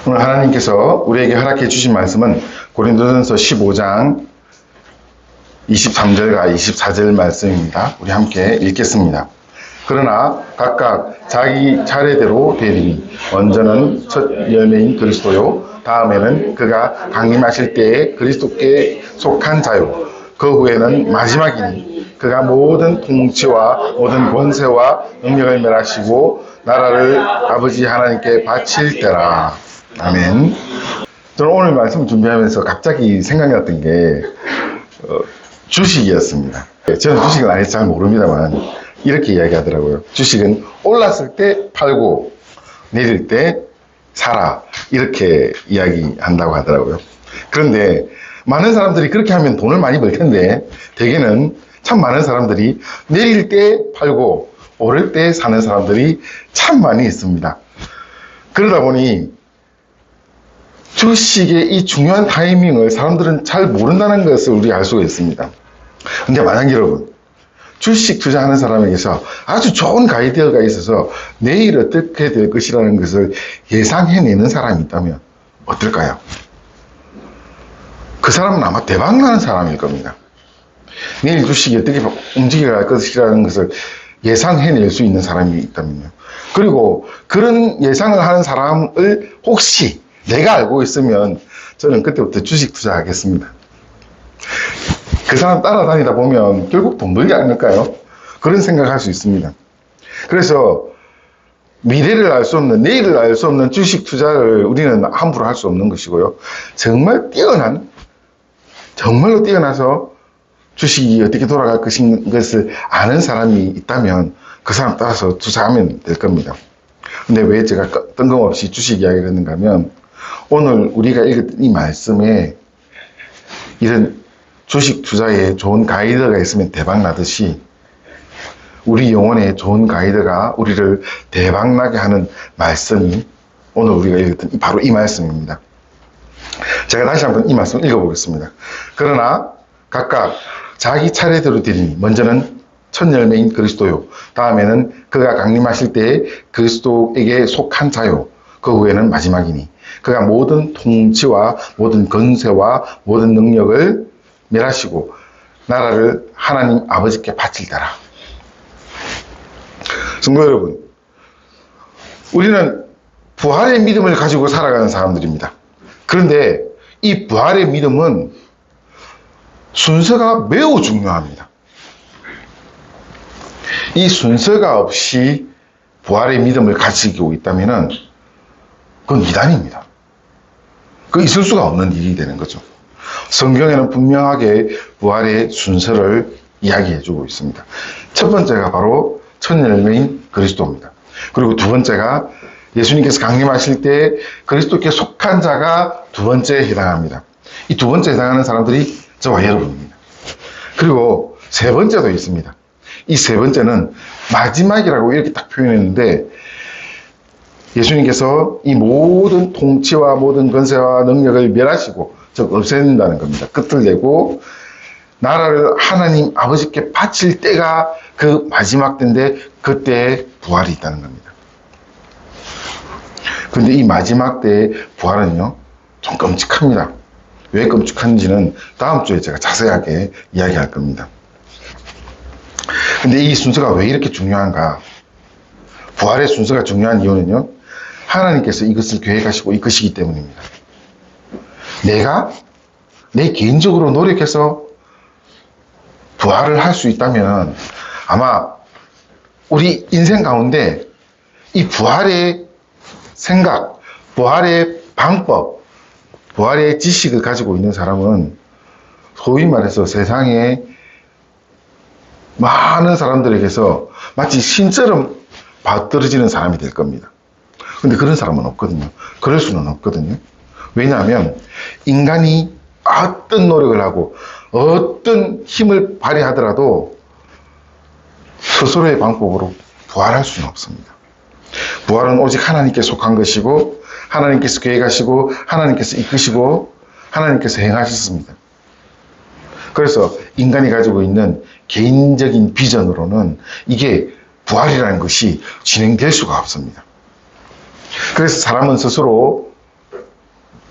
오늘 하나님께서 우리에게 허락해 주신 말씀은 고린도전서 15장 23절과 24절 말씀입니다. 우리 함께 읽겠습니다. 그러나 각각 자기 차례대로 되리니 먼저는 첫 열매인 그리스도요, 다음에는 그가 강림하실 때에 그리스도께 속한 자요, 그 후에는 마지막이니 그가 모든 통치와 모든 권세와 능력을 멸하시고 나라를 아버지 하나님께 바칠 때라. 아멘. 저는 오늘 말씀 준비하면서 갑자기 생각났던 게 주식이었습니다. 저는 주식을 아예 잘 모릅니다만 이렇게 이야기하더라고요. 주식은 올랐을 때 팔고 내릴 때 사라, 이렇게 이야기한다고 하더라고요. 그런데 많은 사람들이 그렇게 하면 돈을 많이 벌 텐데 대개는 참 많은 사람들이 내릴 때 팔고 오를 때 사는 사람들이 참 많이 있습니다. 그러다 보니 주식의 이 중요한 타이밍을 사람들은 잘 모른다는 것을 우리가 알 수가 있습니다. 근데 만약 여러분, 주식 투자하는 사람에게서 아주 좋은 가이드가 있어서 내일 어떻게 될 것이라는 것을 예상해내는 사람이 있다면 어떨까요? 그 사람은 아마 대박나는 사람일 겁니다. 내일 주식이 어떻게 움직여갈 것이라는 것을 예상해낼 수 있는 사람이 있다면요. 그리고 그런 예상을 하는 사람을 혹시 내가 알고 있으면 저는 그때부터 주식 투자하겠습니다. 그 사람 따라다니다 보면 결국 돈 벌지 않을까요? 그런 생각할 수 있습니다. 그래서 미래를 알 수 없는, 내일을 알 수 없는 주식 투자를 우리는 함부로 할 수 없는 것이고요. 정말 정말로 뛰어나서 주식이 어떻게 돌아갈 것을 아는 사람이 있다면 그 사람 따라서 투자하면 될 겁니다. 근데 왜 제가 뜬금없이 주식 이야기를 했는가 하면 오늘 우리가 읽었던 이 말씀에 이런 주식 투자에 좋은 가이드가 있으면 대박 나듯이 우리 영혼에 좋은 가이드가 우리를 대박 나게 하는 말씀이 오늘 우리가 읽었던 바로 이 말씀입니다. 제가 다시 한번 이 말씀 읽어보겠습니다. 그러나 각각 자기 차례대로 드리니 먼저는 첫 열매인 그리스도요, 다음에는 그가 강림하실 때에 그리스도에게 속한 자요, 그 후에는 마지막이니 그가 모든 통치와 모든 권세와 모든 능력을 멸하시고 나라를 하나님 아버지께 바칠 때라. 성도 여러분, 우리는 부활의 믿음을 가지고 살아가는 사람들입니다. 그런데 이 부활의 믿음은 순서가 매우 중요합니다. 이 순서가 없이 부활의 믿음을 가지고 있다면 그건 이단입니다. 그 있을 수가 없는 일이 되는 거죠. 성경에는 분명하게 부활의 순서를 이야기해주고 있습니다. 첫 번째가 바로 첫 열매인 그리스도입니다. 그리고 두 번째가 예수님께서 강림하실 때 그리스도께 속한 자가 두 번째에 해당합니다. 이 두 번째에 해당하는 사람들이 저와 여러분입니다. 그리고 세 번째도 있습니다. 이 세 번째는 마지막이라고 이렇게 딱 표현했는데 예수님께서 이 모든 통치와 모든 권세와 능력을 멸하시고 즉 없앤다는 겁니다. 끝을 내고 나라를 하나님 아버지께 바칠 때가 그 마지막 때인데 그때에 부활이 있다는 겁니다. 그런데 이 마지막 때의 부활은요 좀 끔찍합니다. 왜 끔찍한지는 다음 주에 제가 자세하게 이야기할 겁니다. 근데 이 순서가 왜 이렇게 중요한가? 부활의 순서가 중요한 이유는요, 하나님께서 이것을 계획하시고 이끄시기 때문입니다. 내가 내 개인적으로 노력해서 부활을 할 수 있다면 아마 우리 인생 가운데 이 부활의 생각, 부활의 방법, 부활의 지식을 가지고 있는 사람은 소위 말해서 세상에 많은 사람들에게서 마치 신처럼 받들어지는 사람이 될 겁니다. 근데 그런 사람은 없거든요. 그럴 수는 없거든요. 왜냐하면 인간이 어떤 노력을 하고 어떤 힘을 발휘하더라도 스스로의 방법으로 부활할 수는 없습니다. 부활은 오직 하나님께 속한 것이고 하나님께서 계획하시고 하나님께서 이끄시고 하나님께서 행하셨습니다. 그래서 인간이 가지고 있는 개인적인 비전으로는 이게 부활이라는 것이 진행될 수가 없습니다. 그래서 사람은 스스로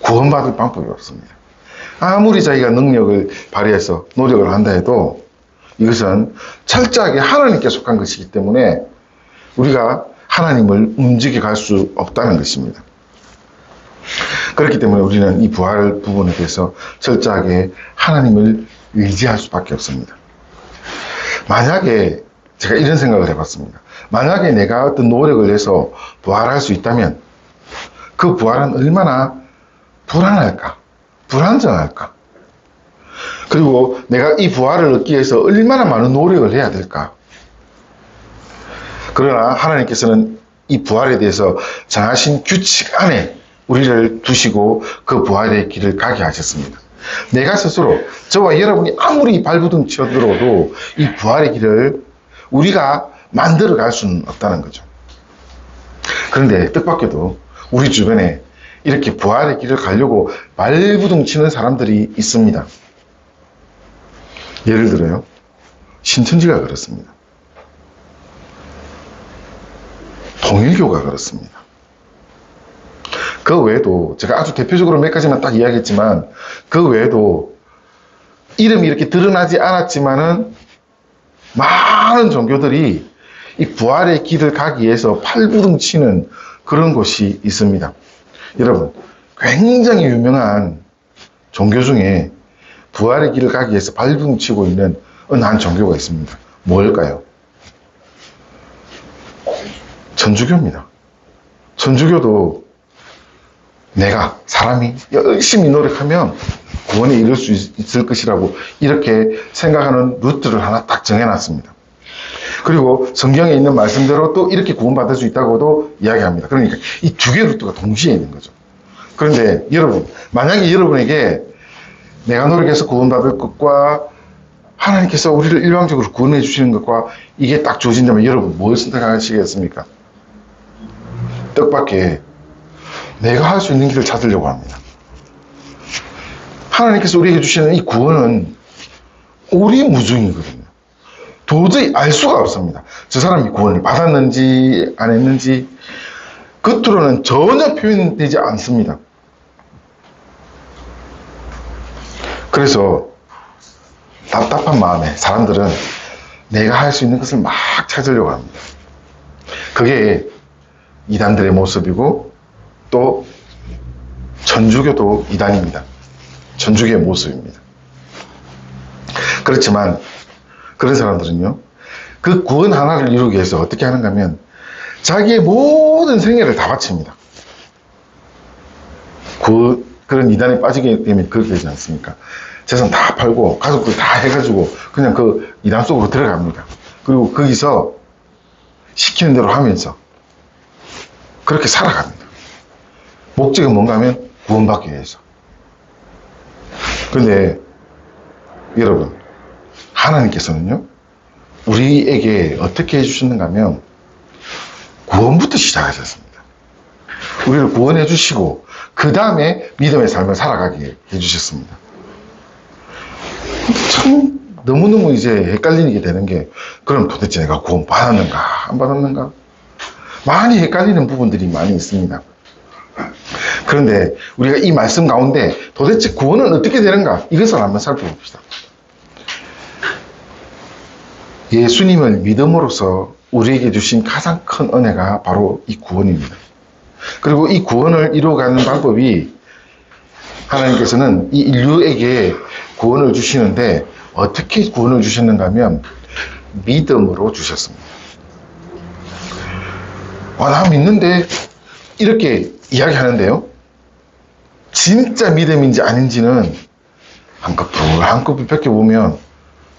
구원받을 방법이 없습니다. 아무리 자기가 능력을 발휘해서 노력을 한다 해도 이것은 철저하게 하나님께 속한 것이기 때문에 우리가 하나님을 움직여 갈 수 없다는 것입니다. 그렇기 때문에 우리는 이 부활 부분에 대해서 철저하게 하나님을 의지할 수밖에 없습니다. 만약에 제가 이런 생각을 해봤습니다. 만약에 내가 어떤 노력을 해서 부활할 수 있다면 그 부활은 얼마나 불안할까? 불안정할까? 그리고 내가 이 부활을 얻기 위해서 얼마나 많은 노력을 해야 될까? 그러나 하나님께서는 이 부활에 대해서 정하신 규칙 안에 우리를 두시고 그 부활의 길을 가게 하셨습니다. 내가 스스로 저와 여러분이 아무리 발부둥 쳐들어도 이 부활의 길을 우리가 만들어 갈 수는 없다는 거죠. 그런데 뜻밖에도 우리 주변에 이렇게 부활의 길을 가려고 발부둥 치는 사람들이 있습니다. 예를 들어요. 신천지가 그렇습니다. 통일교가 그렇습니다. 그 외에도 제가 아주 대표적으로 몇 가지만 딱 이야기했지만 그 외에도 이름이 이렇게 드러나지 않았지만은 많은 종교들이 이 부활의 길을 가기 위해서 팔부둥 치는 그런 곳이 있습니다. 여러분, 굉장히 유명한 종교 중에 부활의 길을 가기 위해서 발부둥 치고 있는 어느 한 종교가 있습니다. 뭘까요? 천주교입니다. 천주교도 내가 사람이 열심히 노력하면 구원에 이를 수 있을 것이라고 이렇게 생각하는 루트를 하나 딱 정해놨습니다. 그리고 성경에 있는 말씀대로 또 이렇게 구원받을 수 있다고도 이야기합니다. 그러니까 이 두 개의 루트가 동시에 있는 거죠. 그런데 여러분, 만약에 여러분에게 내가 노력해서 구원받을 것과 하나님께서 우리를 일방적으로 구원해 주시는 것과 이게 딱 주어진다면 여러분 뭘 선택하시겠습니까? 뜻밖의 내가 할 수 있는 길을 찾으려고 합니다. 하나님께서 우리에게 주시는 이 구원은 오리무중이거든요. 도저히 알 수가 없습니다. 저 사람이 구원을 받았는지 안 했는지 겉으로는 전혀 표현되지 않습니다. 그래서 답답한 마음에 사람들은 내가 할 수 있는 것을 막 찾으려고 합니다. 그게 이단들의 모습이고 또 천주교도 이단입니다. 천주교의 모습입니다. 그렇지만 그런 사람들은요, 그 구원 하나를 이루기 위해서 어떻게 하는가 하면 자기의 모든 생애를 다 바칩니다. 그런 이단에 빠지게 되면 그렇게 되지 않습니까? 재산 다 팔고 가족들 다 해가지고 그냥 그 이단 속으로 들어갑니다. 그리고 거기서 시키는 대로 하면서 그렇게 살아갑니다. 목적은 뭔가 하면 구원받기 위해서. 그런데 여러분, 하나님께서는요, 우리에게 어떻게 해주셨는가 하면 구원부터 시작하셨습니다. 우리를 구원해 주시고 그 다음에 믿음의 삶을 살아가게 해주셨습니다. 참 너무너무 이제 헷갈리게 되는 게, 그럼 도대체 내가 구원 받았는가 안 받았는가, 많이 헷갈리는 부분들이 많이 있습니다. 그런데 우리가 이 말씀 가운데 도대체 구원은 어떻게 되는가, 이것을 한번 살펴봅시다. 예수님을 믿음으로써 우리에게 주신 가장 큰 은혜가 바로 이 구원입니다. 그리고 이 구원을 이루어가는 방법이, 하나님께서는 이 인류에게 구원을 주시는데 어떻게 구원을 주셨는가 하면 믿음으로 주셨습니다. 나 믿는데 이렇게 이야기하는데요, 진짜 믿음인지 아닌지는 한꺼풀 벗겨보면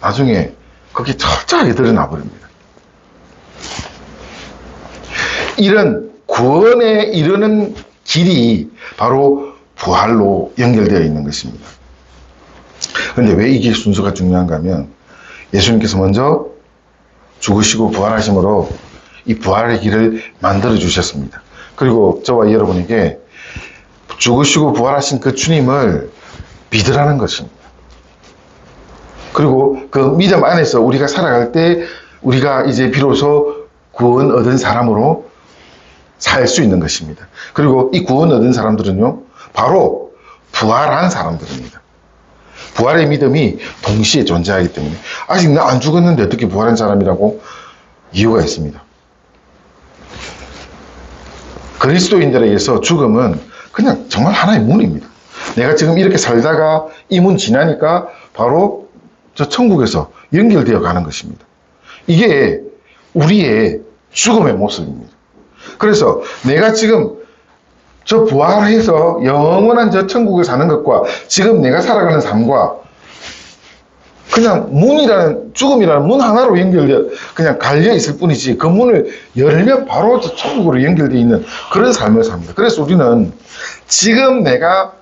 나중에 그게 철저하게 드러나 버립니다. 이런 구원에 이르는 길이 바로 부활로 연결되어 있는 것입니다. 그런데 왜 이게 순서가 중요한가 하면, 예수님께서 먼저 죽으시고 부활하심으로 이 부활의 길을 만들어 주셨습니다. 그리고 저와 여러분에게 죽으시고 부활하신 그 주님을 믿으라는 것입니다. 그리고 그 믿음 안에서 우리가 살아갈 때 우리가 이제 비로소 구원 얻은 사람으로 살 수 있는 것입니다. 그리고 이 구원 얻은 사람들은요, 바로 부활한 사람들입니다. 부활의 믿음이 동시에 존재하기 때문에 아직 나 안 죽었는데 어떻게 부활한 사람이라고? 이유가 있습니다. 그리스도인들에게서 죽음은 그냥 정말 하나의 문입니다. 내가 지금 이렇게 살다가 이 문 지나니까 바로 저 천국에서 연결되어 가는 것입니다. 이게 우리의 죽음의 모습입니다. 그래서 내가 지금 저 부활해서 영원한 저 천국을 사는 것과 지금 내가 살아가는 삶과 그냥 문이라는, 죽음이라는 문 하나로 연결되어 그냥 갈려 있을 뿐이지 그 문을 열면 바로 저 천국으로 연결되어 있는 그런 삶을 삽니다. 그래서 우리는 지금 내가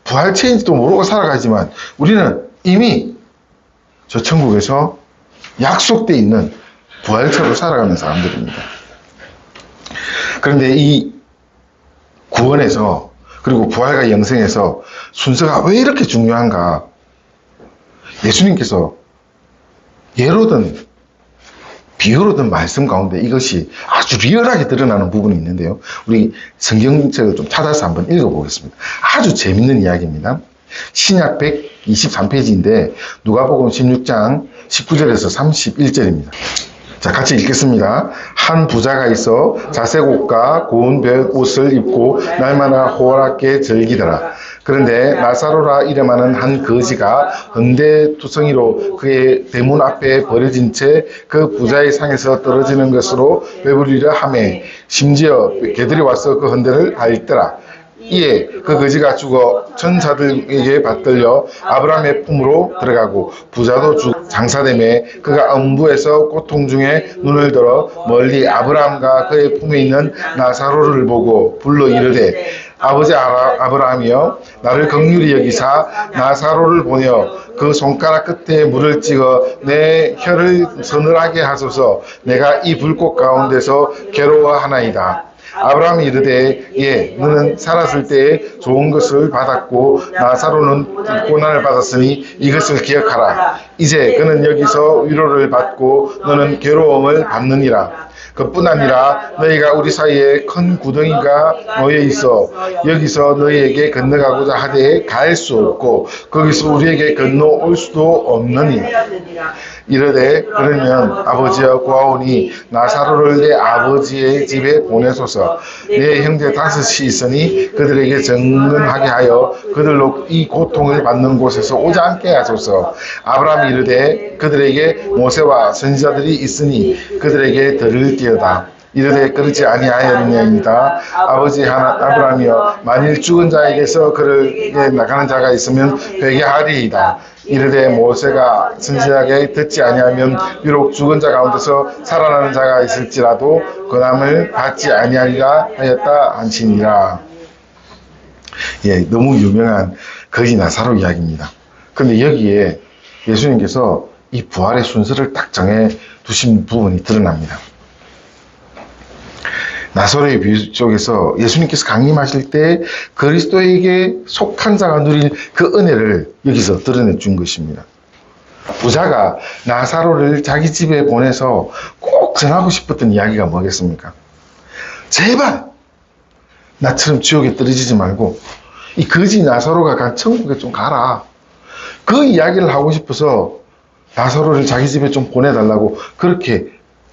부활체인지도 모르고 살아가지만 우리는 이미 저 천국에서 약속되어 있는 부활체로 살아가는 사람들입니다. 그런데 이 구원에서 그리고 부활과 영생에서 순서가 왜 이렇게 중요한가? 예수님께서 예로든 비유로든 말씀 가운데 이것이 아주 리얼하게 드러나는 부분이 있는데요. 우리 성경책을 좀 찾아서 한번 읽어보겠습니다. 아주 재밌는 이야기입니다. 신약 123페이지인데 누가복음 16장 19절에서 31절입니다. 자, 같이 읽겠습니다. 한 부자가 있어 자색 옷과 고운 옷을 입고 날마다 호락게 즐기더라. 그런데 나사로라 이름하는 한 거지가 흥대투성이로 그의 대문 앞에 버려진 채 그 부자의 상에서 떨어지는 것으로 배부리려 하매 심지어 개들이 와서 그 흔대를 핥더라. 이에 그 거지가 죽어 천사들에게 받들려 아브라함의 품으로 들어가고 부자도 장사되매 그가 음부에서 고통 중에 눈을 들어 멀리 아브라함과 그의 품에 있는 나사로를 보고 불러 이르되 아버지 아브라함이여 나를 긍휼히 여기사 나사로를 보내어 그 손가락 끝에 물을 찍어 내 혀를 서늘하게 하소서. 내가 이 불꽃 가운데서 괴로워하나이다. 아브라함이 이르되 예 너는 살았을 때에 좋은 것을 받았고 나사로는 고난을 받았으니 이것을 기억하라. 이제 그는 여기서 위로를 받고 너는 괴로움을 받느니라. 그뿐 아니라 너희가 우리 사이에 큰 구덩이가 놓여 있어 여기서 너희에게 건너가고자 하되 갈 수 없고 거기서 우리에게 건너올 수도 없느니 이르되 그러면 아버지여 구하오니 나사로를 내 아버지의 집에 보내소서. 내 형제 5이 있으니 그들에게 정근하게 하여 그들로 이 고통을 받는 곳에서 오지 않게 하소서. 아브라함이 이르되 그들에게 모세와 선지자들이 있으니 그들에게 들을지어다. 이르되 그렇지 아니하였느니이다. 아버지 아브라함이여 만일 죽은 자에게서 그를 나가는 자가 있으면 회개하리이다. 이르되 모세가 선지자에게 듣지 아니하면 비록 죽은 자 가운데서 살아나는 자가 있을지라도 권함을 받지 아니하리라 하였다 한시니라. 예, 너무 유명한 거지 나사로 이야기입니다. 그런데 여기에 예수님께서 이 부활의 순서를 딱 정해 두신 부분이 드러납니다. 나사로의 비유 속에서 예수님께서 강림하실 때 그리스도에게 속한 자가 누릴 그 은혜를 여기서 드러내 준 것입니다. 부자가 나사로를 자기 집에 보내서 꼭 전하고 싶었던 이야기가 뭐겠습니까? 제발 나처럼 지옥에 떨어지지 말고 이 거지 나사로가 간 천국에 좀 가라. 그 이야기를 하고 싶어서 나사로를 자기 집에 좀 보내달라고 그렇게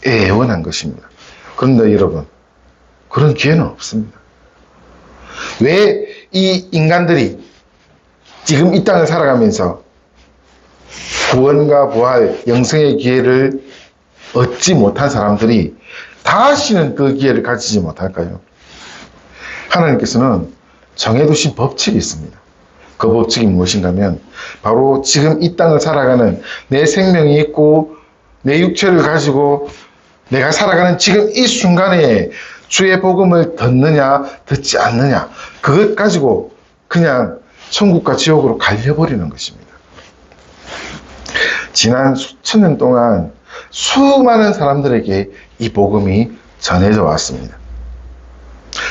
애원한 것입니다. 그런데 여러분 그런 기회는 없습니다. 왜 이 인간들이 지금 이 땅을 살아가면서 구원과 부활, 영생의 기회를 얻지 못한 사람들이 다시는 그 기회를 가지지 못할까요? 하나님께서는 정해두신 법칙이 있습니다. 그 법칙이 무엇인가 하면 바로 지금 이 땅을 살아가는 내 생명이 있고 내 육체를 가지고 내가 살아가는 지금 이 순간에 주의 복음을 듣느냐 듣지 않느냐 그것 가지고 그냥 천국과 지옥으로 갈려버리는 것입니다. 지난 수천 년 동안 수많은 사람들에게 이 복음이 전해져 왔습니다.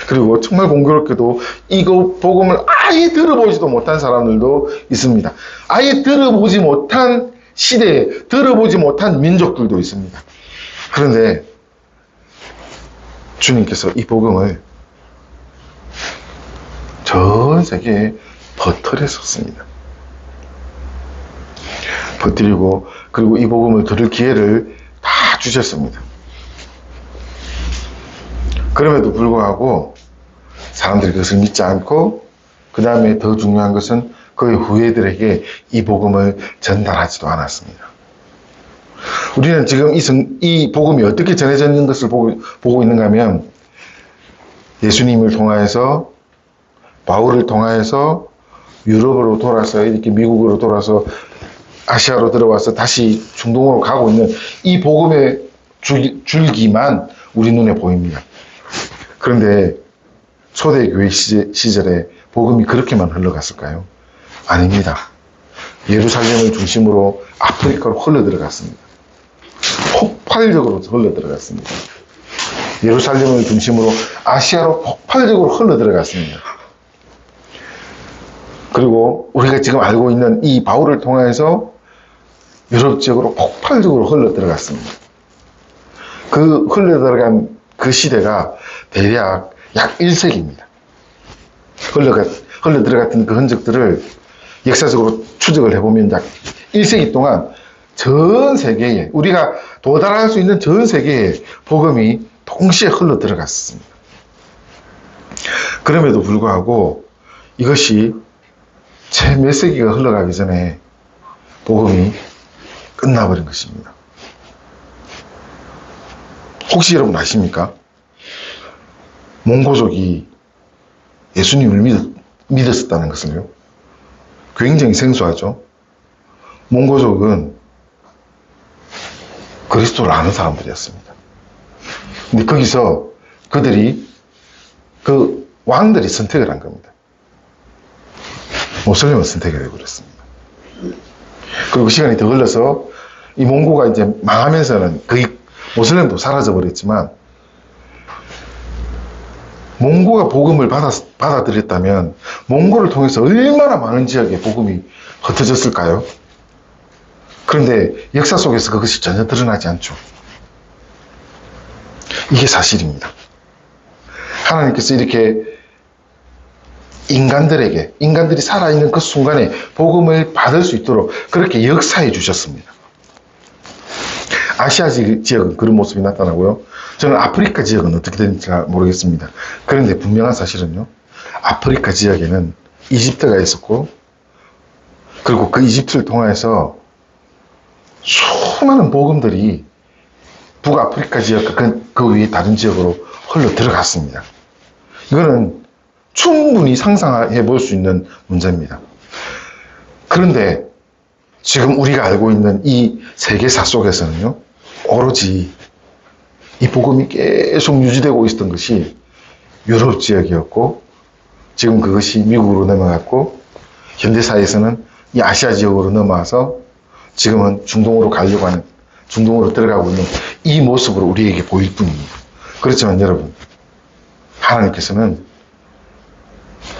그리고 정말 공교롭게도 이 복음을 아예 들어보지도 못한 사람들도 있습니다. 아예 들어보지 못한 시대에 들어보지 못한 민족들도 있습니다. 그런데 주님께서 이 복음을 전 세계에 퍼뜨렸었습니다. 퍼뜨리고 그리고 이 복음을 들을 기회를 다 주셨습니다. 그럼에도 불구하고 사람들이 그것을 믿지 않고 그 다음에 더 중요한 것은 그의 후예들에게 이 복음을 전달하지도 않았습니다. 우리는 지금 이 복음이 어떻게 전해져 있는 것을 보고 있는가 하면 예수님을 통하여서 바울을 통하여서 유럽으로 돌아서 이렇게 미국으로 돌아서 아시아로 들어와서 다시 중동으로 가고 있는 이 복음의 줄기만 우리 눈에 보입니다. 그런데 초대교회 시절에 복음이 그렇게만 흘러갔을까요? 아닙니다. 예루살렘을 중심으로 아프리카로 흘러들어갔습니다. 폭발적으로 흘러들어갔습니다. 예루살렘을 중심으로 아시아로 폭발적으로 흘러들어갔습니다. 그리고 우리가 지금 알고 있는 이 바울을 통해서 유럽 지역으로 폭발적으로 흘러들어갔습니다. 그 흘러들어간 그 시대가 대략 약 1세기입니다. 흘러들어갔던 그 흔적들을 역사적으로 추적을 해보면 약 1세기 동안 전 세계에, 우리가 도달할 수 있는 전 세계에 복음이 동시에 흘러들어갔습니다. 그럼에도 불구하고 이것이 채 몇 세기가 흘러가기 전에 복음이 끝나버린 것입니다. 혹시 여러분 아십니까? 몽고족이 예수님을 믿었었다는 것을요. 굉장히 생소하죠. 몽고족은 그리스도를 아는 사람들이었습니다. 근데 거기서 그들이 그 왕들이 선택을 한 겁니다. 모슬림을 선택을 해버렸습니다. 그리고 시간이 더 흘러서 이 몽고가 이제 망하면서는 거의 모슬림도 사라져버렸지만 몽고가 복음을 받아들였다면 몽고를 통해서 얼마나 많은 지역에 복음이 흩어졌을까요? 그런데 역사 속에서 그것이 전혀 드러나지 않죠. 이게 사실입니다. 하나님께서 이렇게 인간들이 살아있는 그 순간에 복음을 받을 수 있도록 그렇게 역사해 주셨습니다. 아시아 지역은 그런 모습이 나타나고요. 저는 아프리카 지역은 어떻게 되는지 모르겠습니다. 그런데 분명한 사실은요. 아프리카 지역에는 이집트가 있었고 그리고 그 이집트를 통해서 수많은 복음들이 북아프리카 지역과 그 위에 다른 지역으로 흘러 들어갔습니다. 이거는 충분히 상상해 볼 수 있는 문제입니다. 그런데 지금 우리가 알고 있는 이 세계사 속에서는요, 오로지 이 복음이 계속 유지되고 있었던 것이 유럽 지역이었고, 지금 그것이 미국으로 넘어갔고, 현대사에서는 이 아시아 지역으로 넘어와서 지금은 중동으로 가려고 하는, 중동으로 들어가고 있는 이 모습으로 우리에게 보일 뿐입니다. 그렇지만 여러분, 하나님께서는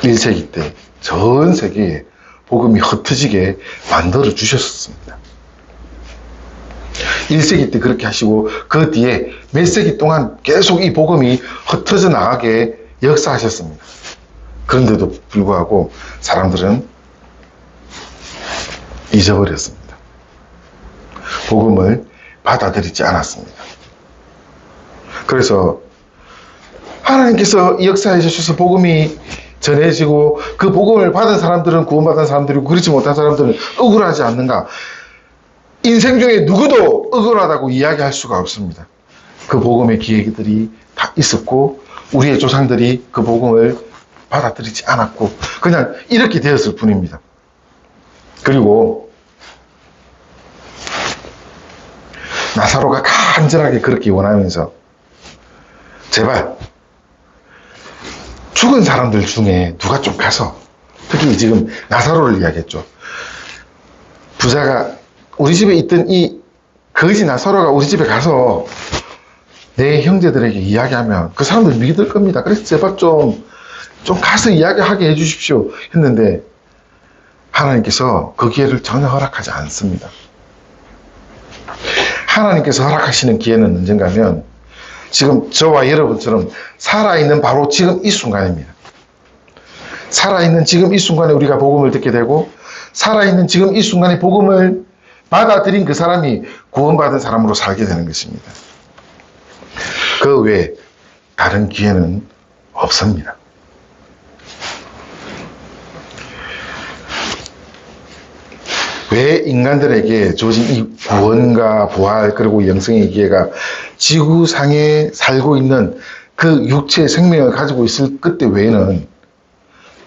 1세기 때 전 세계에 복음이 흩어지게 만들어 주셨습니다. 1세기 때 그렇게 하시고 그 뒤에 몇 세기 동안 계속 이 복음이 흩어져 나가게 역사하셨습니다. 그런데도 불구하고 사람들은 잊어버렸습니다. 복음을 받아들이지 않았습니다. 그래서 하나님께서 역사해 주셔서 복음이 전해지고 그 복음을 받은 사람들은 구원받은 사람들이고 그렇지 못한 사람들은 억울하지 않는가? 인생 중에 누구도 억울하다고 이야기할 수가 없습니다. 그 복음의 기회들이 다 있었고 우리의 조상들이 그 복음을 받아들이지 않았고 그냥 이렇게 되었을 뿐입니다. 그리고 나사로가 간절하게 그렇게 원하면서 제발 죽은 사람들 중에 누가 좀 가서, 특히 지금 나사로를 이야기했죠. 부자가 우리 집에 있던 이 거지 나사로가 우리 집에 가서 내 형제들에게 이야기하면 그 사람들 믿을 겁니다. 그래서 제발 좀 가서 이야기하게 해주십시오 했는데 하나님께서 그 기회를 전혀 허락하지 않습니다. 하나님께서 허락하시는 기회는 언젠가 하면 지금 저와 여러분처럼 살아있는 바로 지금 이 순간입니다. 살아있는 지금 이 순간에 우리가 복음을 듣게 되고 살아있는 지금 이 순간에 복음을 받아들인 그 사람이 구원받은 사람으로 살게 되는 것입니다. 그 외에 다른 기회는 없습니다. 왜 인간들에게 주어진 이 구원과 부활 그리고 영생의 기회가 지구상에 살고 있는 그 육체의 생명을 가지고 있을 그때 외에는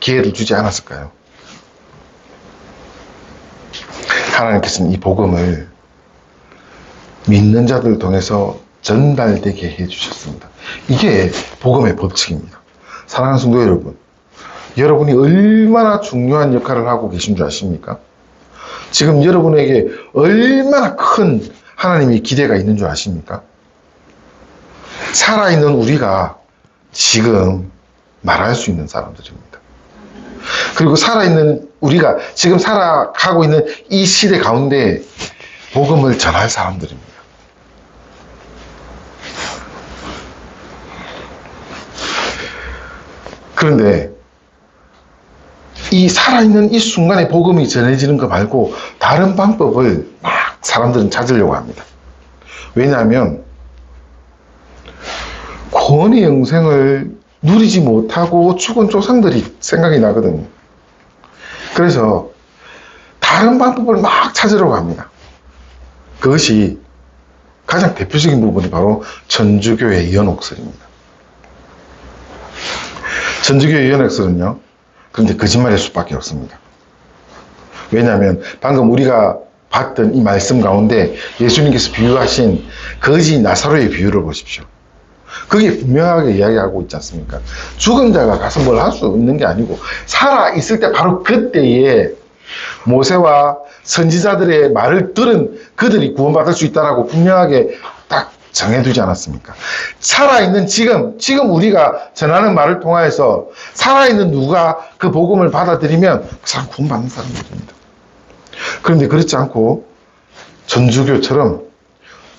기회를 주지 않았을까요? 하나님께서는 이 복음을 믿는 자들을 통해서 전달되게 해주셨습니다. 이게 복음의 법칙입니다. 사랑하는 성도 여러분, 여러분이 얼마나 중요한 역할을 하고 계신 줄 아십니까? 지금 여러분에게 얼마나 큰 하나님의 기대가 있는 줄 아십니까? 살아있는 우리가 지금 말할 수 있는 사람들입니다. 그리고 살아있는 우리가 지금 살아가고 있는 이 시대 가운데 복음을 전할 사람들입니다. 그런데 이 살아있는 이 순간에 복음이 전해지는 거 말고 다른 방법을 막 사람들은 찾으려고 합니다. 왜냐하면 구원의 영생을 누리지 못하고 죽은 조상들이 생각이 나거든요. 그래서 다른 방법을 막 찾으려고 합니다. 그것이 가장 대표적인 부분이 바로 천주교의 연옥설입니다. 천주교의 연옥설은요, 그런데 거짓말일 수밖에 없습니다. 왜냐하면 방금 우리가 봤던 이 말씀 가운데 예수님께서 비유하신 거지 나사로의 비유를 보십시오. 그게 분명하게 이야기하고 있지 않습니까? 죽은 자가 가서 뭘 할 수 있는 게 아니고 살아있을 때 바로 그때에 모세와 선지자들의 말을 들은 그들이 구원받을 수 있다라고 분명하게 딱 정해두지 않았습니까? 살아있는 지금 우리가 전하는 말을 통하여서 살아있는 누가 그 복음을 받아들이면 그 사람 구원받는 사람들입니다. 그런데 그렇지 않고 전주교처럼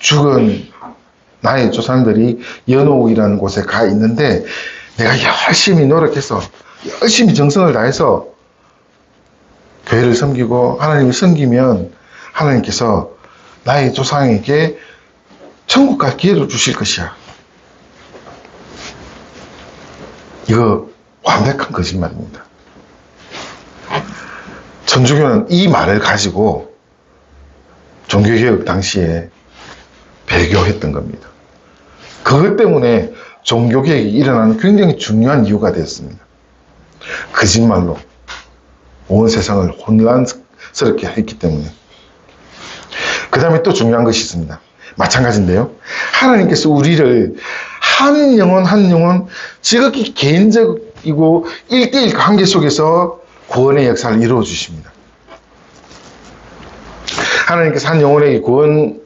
죽은 나의 조상들이 연옥이라는 곳에 가 있는데 내가 열심히 노력해서 열심히 정성을 다해서 교회를 섬기고 하나님을 섬기면 하나님께서 나의 조상에게 천국 갈 기회를 주실 것이야. 이거 완벽한 거짓말입니다. 천주교는 이 말을 가지고 종교개혁 당시에 배교했던 겁니다. 그것 때문에 종교개혁이 일어나는 굉장히 중요한 이유가 되었습니다. 거짓말로 온 세상을 혼란스럽게 했기 때문에. 그 다음에 또 중요한 것이 있습니다. 마찬가지인데요. 하나님께서 우리를 한 영혼 지극히 개인적이고 1대1 관계 속에서 구원의 역사를 이루어 주십니다. 하나님께서 한 영혼에게 구원을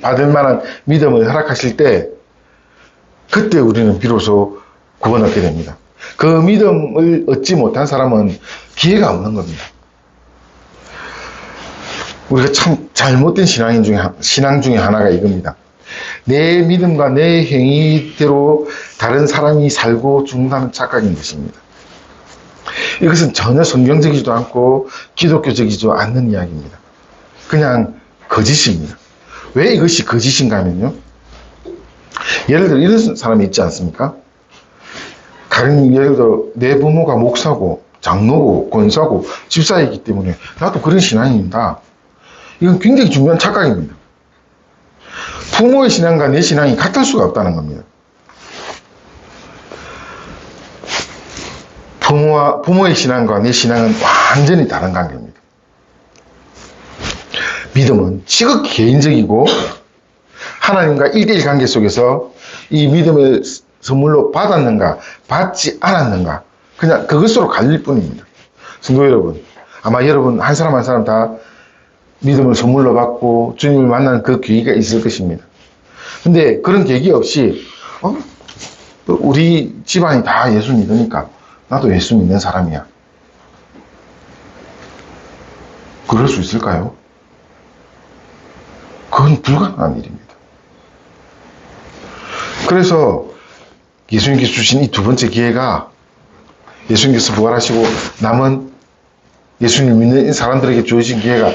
받을 만한 믿음을 허락하실 때 그때 우리는 비로소 구원을 얻게 됩니다. 그 믿음을 얻지 못한 사람은 기회가 없는 겁니다. 우리가 참 잘못된 신앙 중에 하나가 이겁니다. 내 믿음과 내 행위대로 다른 사람이 살고 죽는다는 착각인 것입니다. 이것은 전혀 성경적이지도 않고 기독교적이지도 않는 이야기입니다. 그냥 거짓입니다. 왜 이것이 거짓인가 하면요. 예를 들어 이런 사람이 있지 않습니까? 예를 들어 내 부모가 목사고 장로고 권사고 집사이기 때문에 나도 그런 신앙입니다. 이건 굉장히 중요한 착각입니다. 부모의 신앙과 내 신앙이 같을 수가 없다는 겁니다. 부모의 신앙과 내 신앙은 완전히 다른 관계입니다. 믿음은 지극히 개인적이고 하나님과 1대1 관계 속에서 이 믿음을 선물로 받았는가 받지 않았는가 그냥 그것으로 갈릴 뿐입니다. 성도 여러분, 아마 여러분 한 사람 한 사람 다 믿음을 선물로 받고 주님을 만나는 그 계기가 있을 것입니다. 근데 그런 계기 없이 우리 집안이 다 예수 믿으니까 나도 예수 믿는 사람이야. 그럴 수 있을까요? 그건 불가능한 일입니다. 그래서 예수님께서 주신 이 두 번째 기회가 예수님께서 부활하시고 남은 예수님 믿는 사람들에게 주어진 기회가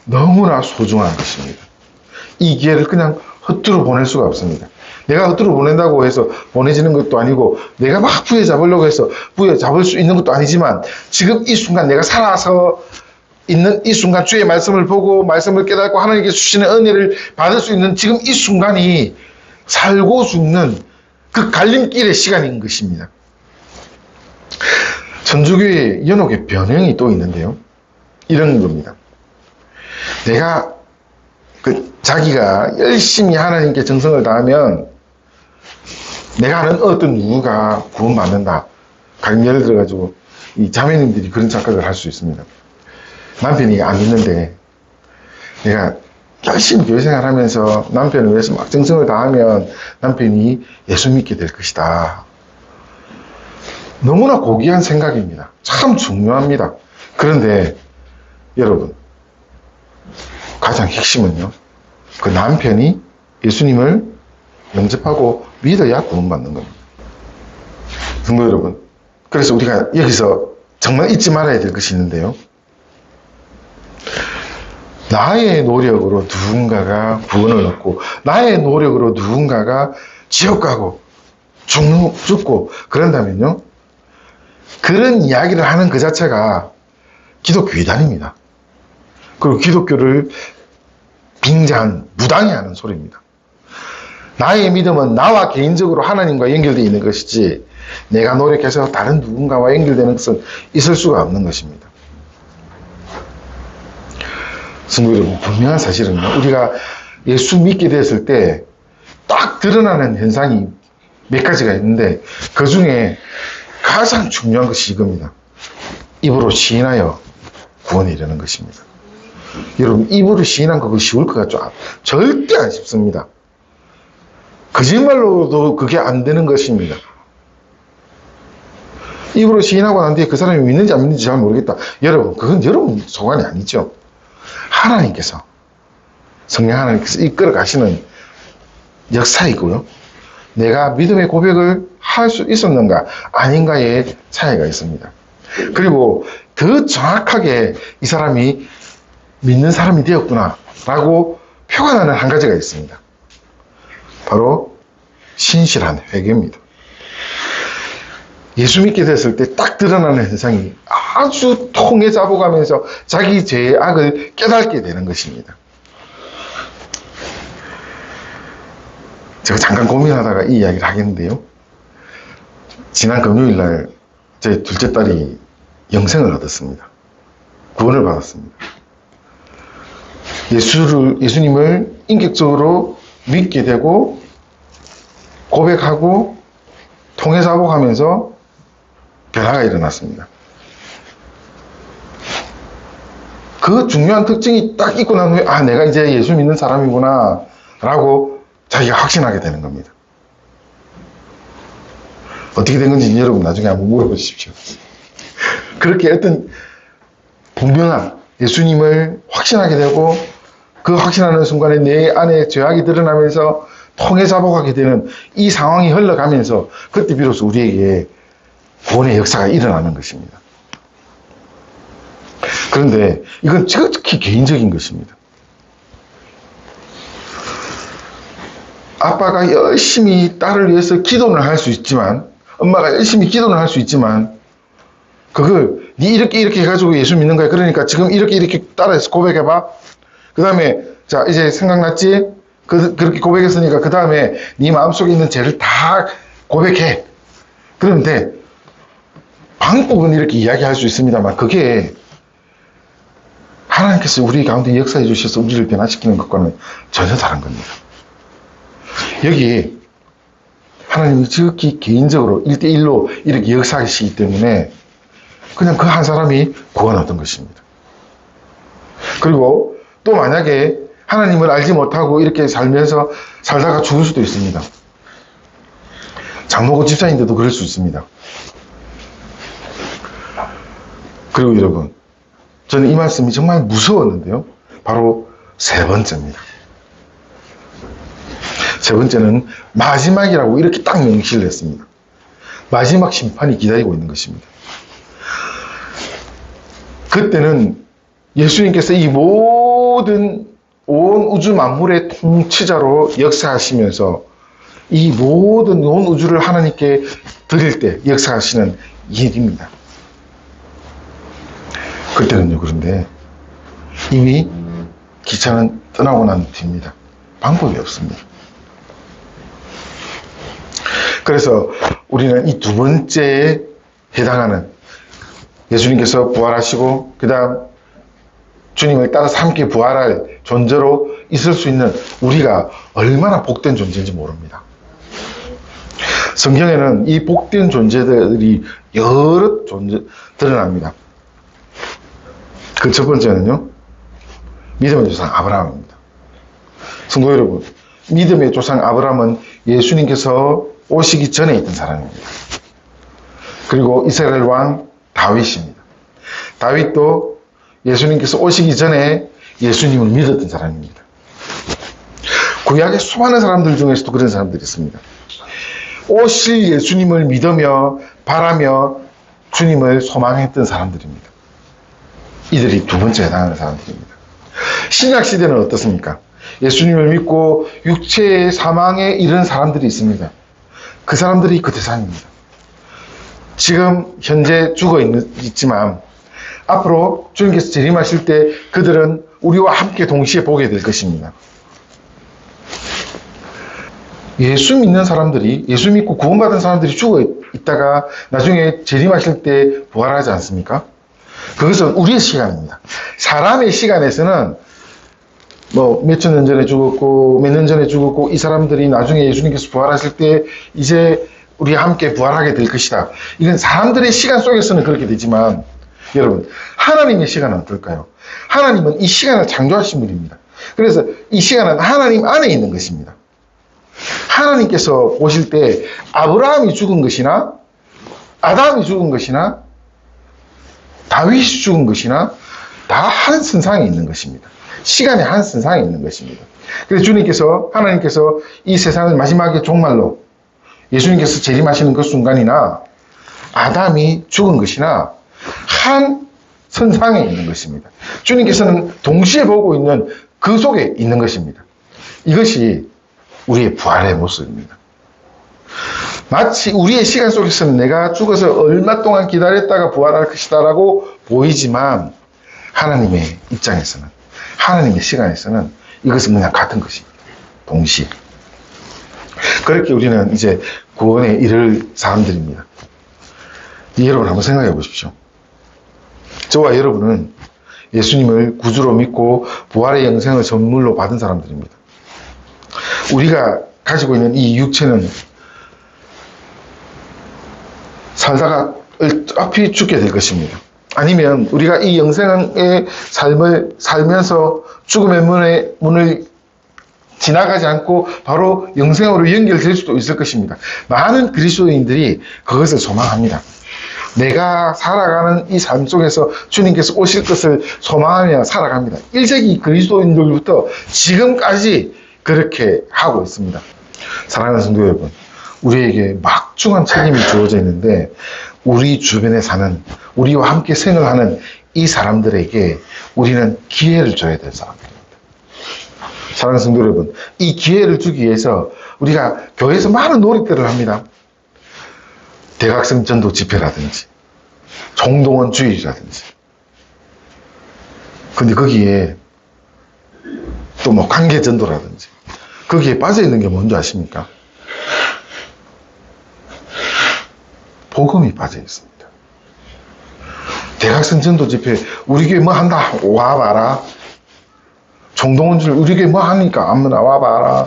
너무나 소중한 것입니다. 이 기회를 그냥 헛두루 보낼 수가 없습니다. 내가 헛두루 보낸다고 해서 보내지는 것도 아니고 내가 막 부여잡으려고 해서 부여잡을 수 있는 것도 아니지만 지금 이 순간 내가 살아서 있는 이 순간 주의 말씀을 보고 말씀을 깨닫고 하나님께 주시는 은혜를 받을 수 있는 지금 이 순간이 살고 죽는 그 갈림길의 시간인 것입니다. 천주교의 연옥의 변형이 또 있는데요. 이런 겁니다. 내가 자기가 열심히 하나님께 정성을 다하면 내가 아는 어떤 누구가 구원받는다. 가령 예를 들어가지고 이 자매님들이 그런 착각을 할 수 있습니다. 남편이 안 믿는데 내가 열심히 교회생활 하면서 남편을 위해서 막 정성을 다하면 남편이 예수 믿게 될 것이다. 너무나 고귀한 생각입니다. 참 중요합니다. 그런데 여러분, 가장 핵심은요, 그 남편이 예수님을 영접하고 믿어야 구원받는 겁니다. 성도 여러분, 그래서 우리가 여기서 정말 잊지 말아야 될 것이 있는데요. 나의 노력으로 누군가가 구원을 얻고 나의 노력으로 누군가가 지옥 가고 죽고 그런다면요, 그런 이야기를 하는 그 자체가 기독교 이단입니다. 그리고 기독교를 빙자한 무당해하는 소리입니다. 나의 믿음은 나와 개인적으로 하나님과 연결되어 있는 것이지 내가 노력해서 다른 누군가와 연결되는 것은 있을 수가 없는 것입니다. 성도 여러분, 분명한 사실은요, 우리가 예수 믿게 됐을 때 딱 드러나는 현상이 몇 가지가 있는데 그 중에 가장 중요한 것이 이겁니다. 입으로 시인하여 구원에 이르는 것입니다. 여러분, 입으로 시인한 거 쉬울 것 같죠? 절대 안 쉽습니다. 거짓말로도 그게 안 되는 것입니다. 입으로 시인하고 난 뒤에 그 사람이 믿는지 안 믿는지 잘 모르겠다. 여러분, 그건 여러분 소관이 아니죠. 하나님께서, 성령 하나님께서 이끌어 가시는 역사이고요. 내가 믿음의 고백을 할 수 있었는가 아닌가의 차이가 있습니다. 그리고 더 정확하게 이 사람이 믿는 사람이 되었구나 라고 표현하는 한 가지가 있습니다. 바로 신실한 회개입니다. 예수 믿게 됐을 때 딱 드러나는 현상이 아주 통에 잡아가면서 자기 죄의 악을 깨닫게 되는 것입니다. 제가 잠깐 고민하다가 이 이야기를 하겠는데요. 지난 금요일날 제 둘째 딸이 영생을 얻었습니다. 구원을 받았습니다. 예수님을 인격적으로 믿게 되고 고백하고 통해 사복하면서 변화가 일어났습니다. 그 중요한 특징이 딱 있고 난 후에 내가 이제 예수 믿는 사람이구나 라고 자기가 확신하게 되는 겁니다. 어떻게 된 건지 여러분 나중에 한번 물어보십시오. 그렇게 어떤 분명한 예수님을 확신하게 되고 그 확신하는 순간에 내 안에 죄악이 드러나면서 통해 자복하게 되는 이 상황이 흘러가면서 그때 비로소 우리에게 구원의 역사가 일어나는 것입니다. 그런데 이건 지극히 개인적인 것입니다. 아빠가 열심히 딸을 위해서 기도는 할 수 있지만, 엄마가 열심히 기도는 할 수 있지만, 그걸 네 이렇게 해가지고 예수 믿는 거야. 그러니까 지금 이렇게 따라해서 고백해봐. 그 다음에 자 이제 생각났지? 그렇게 고백했으니까 그 다음에 네 마음속에 있는 죄를 다 고백해. 그런데 방법은 이렇게 이야기할 수 있습니다만 그게 하나님께서 우리 가운데 역사해 주셔서 우리를 변화시키는 것과는 전혀 다른 겁니다. 여기 하나님이 지극히 개인적으로 1대1로 이렇게 역사하시기 때문에 그냥 그 한 사람이 구원 얻은 것입니다. 그리고 또 만약에 하나님을 알지 못하고 이렇게 살다가 죽을 수도 있습니다. 장로고 집사인데도 그럴 수 있습니다. 그리고 여러분, 저는 이 말씀이 정말 무서웠는데요. 바로 세 번째입니다. 세 번째는 마지막이라고 이렇게 딱 명시를 했습니다. 마지막 심판이 기다리고 있는 것입니다. 그때는 예수님께서 이 모든 온 우주 만물의 통치자로 역사하시면서 이 모든 온 우주를 하나님께 드릴 때 역사하시는 일입니다. 그때는요, 그런데 이미 기차는 떠나고 난 뒤입니다. 방법이 없습니다. 그래서 우리는 이 두 번째에 해당하는 예수님께서 부활하시고 그 다음 주님을 따라서 함께 부활할 존재로 있을 수 있는 우리가 얼마나 복된 존재인지 모릅니다. 성경에는 이 복된 존재들이 여러 존재 드러납니다. 그 첫 번째는요, 믿음의 조상 아브라함입니다. 성도 여러분, 믿음의 조상 아브라함은 예수님께서 오시기 전에 있던 사람입니다. 그리고 이스라엘 왕 다윗입니다. 다윗도 예수님께서 오시기 전에 예수님을 믿었던 사람입니다. 구약의 수많은 사람들 중에서도 그런 사람들이 있습니다. 오실 예수님을 믿으며 바라며 주님을 소망했던 사람들입니다. 이들이 두 번째 해당하는 사람들입니다. 신약 시대는 어떻습니까? 예수님을 믿고 육체의 사망에 이른 사람들이 있습니다. 그 사람들이 그 대상입니다. 지금 현재 죽어 있지만 앞으로 주님께서 재림하실 때 그들은 우리와 함께 동시에 보게 될 것입니다. 예수 믿는 사람들이, 예수 믿고 구원받은 사람들이 죽어 있다가 나중에 재림하실 때 부활하지 않습니까? 그것은 우리의 시간입니다. 사람의 시간에서는 뭐 몇천 년 전에 죽었고 몇 년 전에 죽었고 이 사람들이 나중에 예수님께서 부활하실 때 이제 우리와 함께 부활하게 될 것이다. 이건 사람들의 시간 속에서는 그렇게 되지만 여러분, 하나님의 시간은 어떨까요? 하나님은 이 시간을 창조하신 분입니다. 그래서 이 시간은 하나님 안에 있는 것입니다. 하나님께서 보실 때 아브라함이 죽은 것이나 아담이 죽은 것이나 다윗이 죽은 것이나 다 한 선상에 있는 것입니다. 시간의 한 선상에 있는 것입니다. 그래서 주님께서, 하나님께서 이 세상을 마지막에 종말로 예수님께서 재림하시는 그 순간이나 아담이 죽은 것이나 한 선상에 있는 것입니다. 주님께서는 동시에 보고 있는 그 속에 있는 것입니다. 이것이 우리의 부활의 모습입니다. 마치 우리의 시간 속에서는 내가 죽어서 얼마 동안 기다렸다가 부활할 것이다 라고 보이지만 하나님의 입장에서는, 하나님의 시간에서는 이것은 그냥 같은 것입니다. 동시에. 그렇게 우리는 이제 구원에 이를 사람들입니다. 여러분 한번 생각해 보십시오. 저와 여러분은 예수님을 구주로 믿고 부활의 영생을 선물로 받은 사람들입니다. 우리가 가지고 있는 이 육체는 살다가 어차피 죽게 될 것입니다. 아니면 우리가 이 영생의 삶을 살면서 죽음의 문을 지나가지 않고 바로 영생으로 연결될 수도 있을 것입니다. 많은 그리스도인들이 그것을 소망합니다. 내가 살아가는 이 삶 속에서 주님께서 오실 것을 소망하며 살아갑니다. 일세기 그리스도인들부터 지금까지 그렇게 하고 있습니다. 사랑하는 성도 여러분, 우리에게 막중한 책임이 주어져 있는데 우리 주변에 사는, 우리와 함께 생활하는 이 사람들에게 우리는 기회를 줘야 될 사람들입니다. 사랑하는 성도 여러분, 이 기회를 주기 위해서 우리가 교회에서 많은 노력들을 합니다. 대각성 전도 집회라든지 총동원 주일이라든지. 근데 거기에 또 뭐 관계 전도라든지 거기에 빠져 있는 게 뭔지 아십니까? 복음이 빠져 있습니다. 대각성 전도 집회, 우리 교회 뭐 한다, 와봐라. 총동원줄, 우리 교회 뭐 하니까 아무나 와봐라.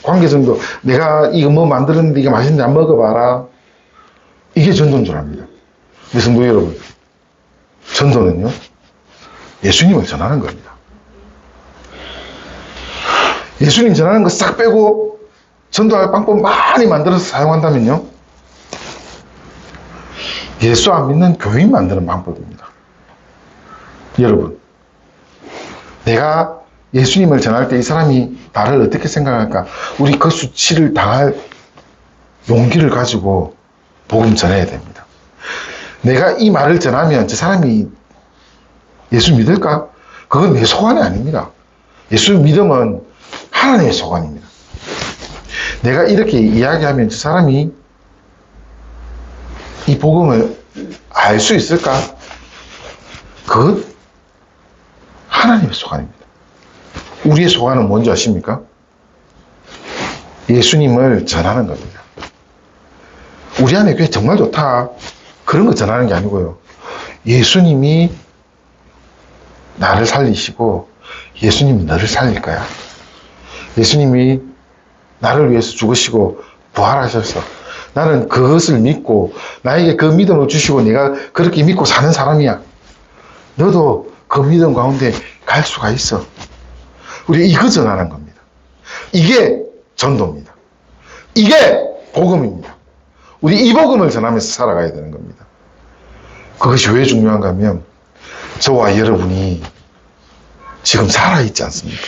관계전도, 내가 이거 뭐 만들었는데 이게 맛있는지 안 먹어봐라. 이게 전도인 줄 압니다. 근데 성도 여러분, 전도는요, 예수님을 전하는 겁니다. 예수님 전하는 거 싹 빼고 전도할 방법 많이 만들어서 사용한다면요, 예수 안 믿는 교인 만드는 방법입니다. 여러분, 내가 예수님을 전할 때 이 사람이 나를 어떻게 생각할까? 우리 그 수치를 당할 용기를 가지고 복음 전해야 됩니다. 내가 이 말을 전하면 저 사람이 예수 믿을까? 그건 내 소관이 아닙니다. 예수 믿음은 하나님의 소관입니다. 내가 이렇게 이야기하면 저 사람이 이 복음을 알 수 있을까? 그건 하나님의 소관입니다. 우리의 소관은 뭔지 아십니까? 예수님을 전하는 겁니다. 우리 안에 교회 정말 좋다. 그런 거 전하는 게 아니고요. 예수님이 나를 살리시고 예수님이 너를 살릴 거야. 예수님이 나를 위해서 죽으시고 부활하셔서 나는 그것을 믿고 나에게 그 믿음을 주시고 내가 그렇게 믿고 사는 사람이야. 너도 그 믿음 가운데 갈 수가 있어. 우리 이거 전하는 겁니다. 이게 전도입니다. 이게 복음입니다. 우리 이 복음을 전하면서 살아가야 되는 겁니다. 그것이 왜 중요한가 하면 저와 여러분이 지금 살아있지 않습니까?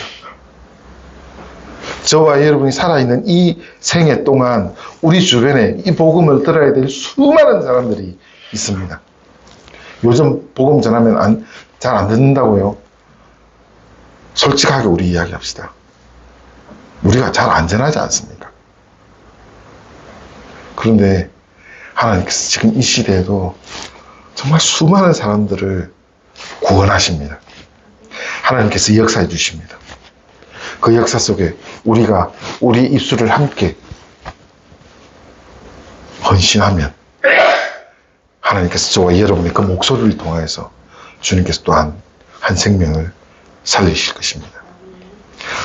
저와 여러분이 살아있는 이 생애 동안 우리 주변에 이 복음을 들어야 될 수많은 사람들이 있습니다. 요즘 복음 전하면 잘 안 듣는다고요? 솔직하게 우리 이야기합시다. 우리가 잘 안 전하지 않습니까? 그런데 하나님께서 지금 이 시대에도 정말 수많은 사람들을 구원하십니다. 하나님께서 역사해 주십니다. 그 역사 속에 우리가 우리 입술을 함께 헌신하면 하나님께서 저와 여러분의 그 목소리를 통해서 주님께서 또한 한 생명을 살리실 것입니다.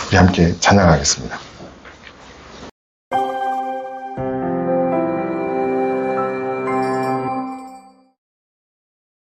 우리 함께 찬양하겠습니다.